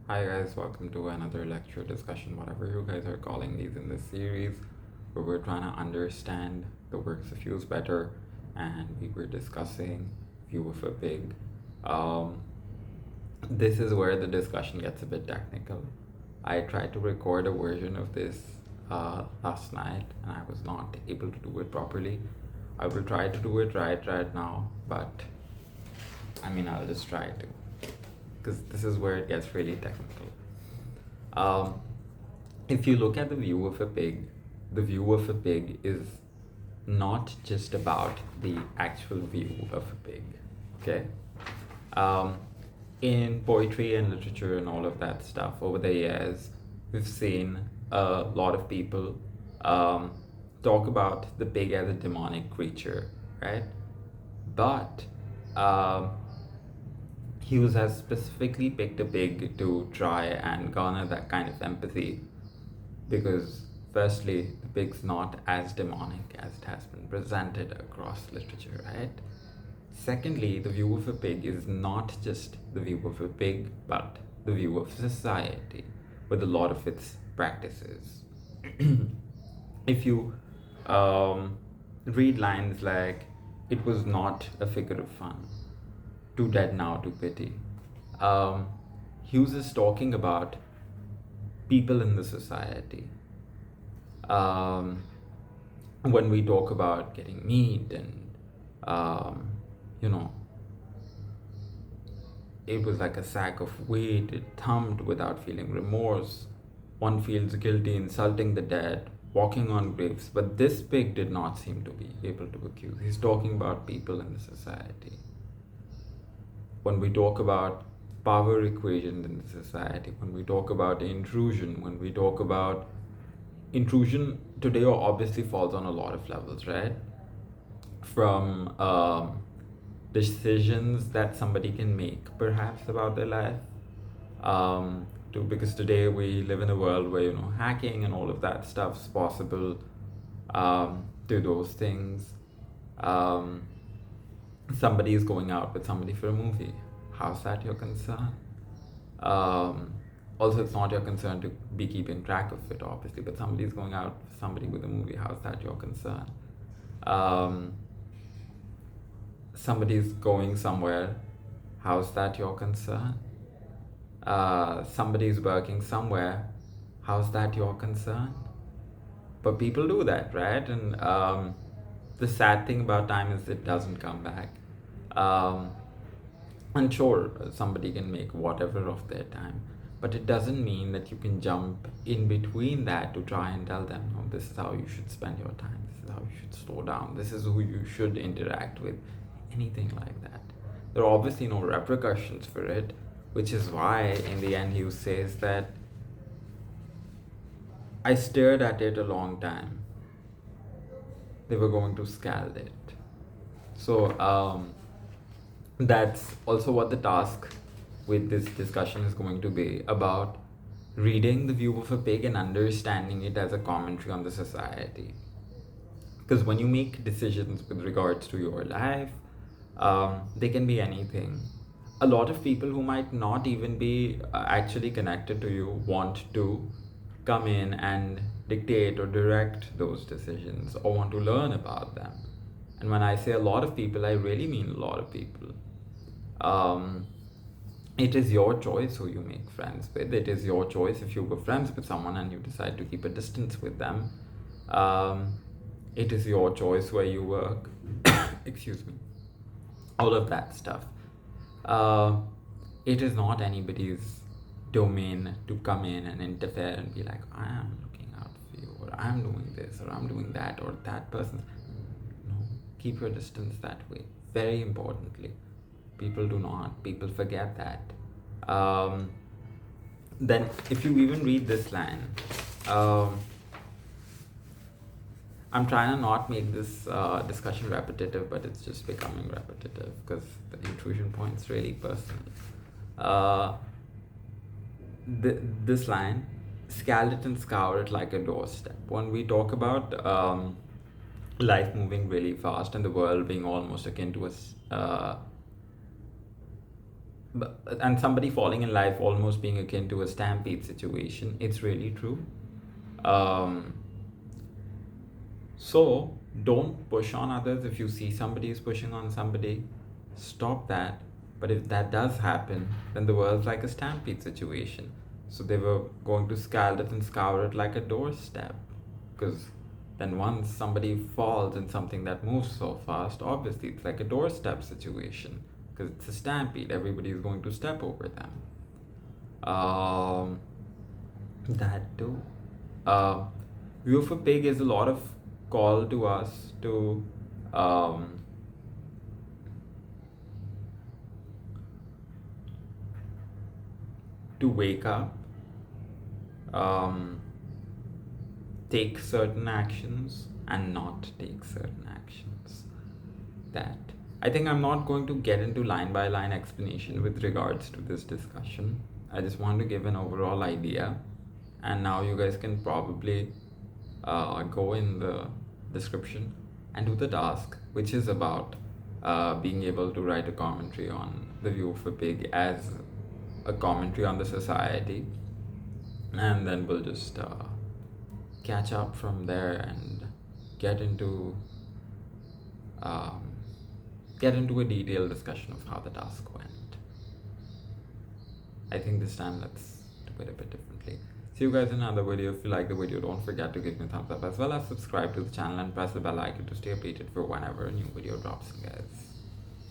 Hi guys, welcome to another lecture discussion, whatever you guys are calling these in this series, where we're trying to understand the works of Hughes better, and we were discussing View of a Pig. Um, this is where the discussion gets a bit technical. I tried to record a version of this last night, and I was not able to do it properly. I will try to do it right now, but I'll just try to, because this is where it gets really technical. Um, if you look at the view of a pig, the view of a pig is not just about the actual view of a pig, okay? Um, in poetry and literature and all of that stuff, over the years, we've seen a lot of people um, talk about the pig as a demonic creature, right? But um, Hughes has specifically picked a pig to try and garner that kind of empathy because, firstly, the pig's not as demonic as it has been presented across literature, right? Secondly, the view of a pig is not just the view of a pig, but the view of society with a lot of its practices. If you read lines like, "It was not a figure of fun, too dead now to pity," um, Hughes is talking about people in the society. Um, when we talk about getting meat and, um, you know, it was like a sack of wheat, it thumped without feeling remorse. One feels guilty insulting the dead, walking on graves, but this pig did not seem to be able to accuse. He's talking about people in the society. When we talk about power equations in the society, when we talk about intrusion, when we talk about intrusion today obviously falls on a lot of levels, right? From decisions that somebody can make perhaps about their life, to because today we live in a world where hacking and all of that stuff's possible, to those things. um, Somebody is going out with somebody for a movie. How's that your concern? Um, Also, it's not your concern to be keeping track of it, obviously, but somebody's going out with somebody with a movie. How's that your concern? Um, Somebody's going somewhere. How's that your concern? Somebody's working somewhere. How's that your concern? But people do that, right? And the sad thing about time is it doesn't come back. Um, and sure, somebody can make whatever of their time, but it doesn't mean that you can jump in between that to try and tell them, no, this is how you should spend your time, this is how you should slow down, this is who you should interact with, anything like that. There are obviously no repercussions for it, which is why in the end Hughes says that I stared at it a long time. They were going to scald it. So that's also what the task with this discussion is going to be about: reading the view of a pig and understanding it as a commentary on the society. Because when you make decisions with regards to your life, they can be anything. A lot of people who might not even be actually connected to you want to come in and dictate or direct those decisions or want to learn about them. And when I say a lot of people, I really mean a lot of people. Um, it is your choice who you make friends with. It is your choice if you were friends with someone and you decide to keep a distance with them. It is your choice where you work. Excuse me. All of that stuff. Uh, it is not anybody's domain to come in and interfere and be like, I am looking out for you, or I'm doing this, or I'm doing that, or that person. No, keep your distance that way. Very importantly, people do not. People forget that. Then, if you even read this line, um, I'm trying to not make this discussion repetitive, but it's just becoming repetitive because the intrusion point's really personal. Uh, this line, scald it and scour it like a doorstep. When we talk about life moving really fast and the world being almost akin to and somebody falling in life almost being akin to a stampede situation. It's really true. Um, so don't push on others. If you see somebody is pushing on somebody, stop that. But if that does happen, then the world's like a stampede situation. So they were going to scald it and scour it like a doorstep. Because then once somebody falls in something that moves so fast, obviously it's like a doorstep situation. Because it's a stampede, everybody is going to step over them. That too. Uh, View of a Pig is a lot of call to us um, to wake up, um, take certain actions, and not take certain actions. That I think I'm not going to get into line by line explanation with regards to this discussion. I just want to give an overall idea, and now you guys can probably go in the description and do the task, which is about being able to write a commentary on the View of a Pig as a commentary on the society, and then we'll just catch up from there and get into um, get into a detailed discussion of how the task went. I think this time let's do it a bit differently. See you guys in another video. If you like the video, don't forget to give me a thumbs up as well as subscribe to the channel and press the bell icon to stay updated for whenever a new video drops in, guys.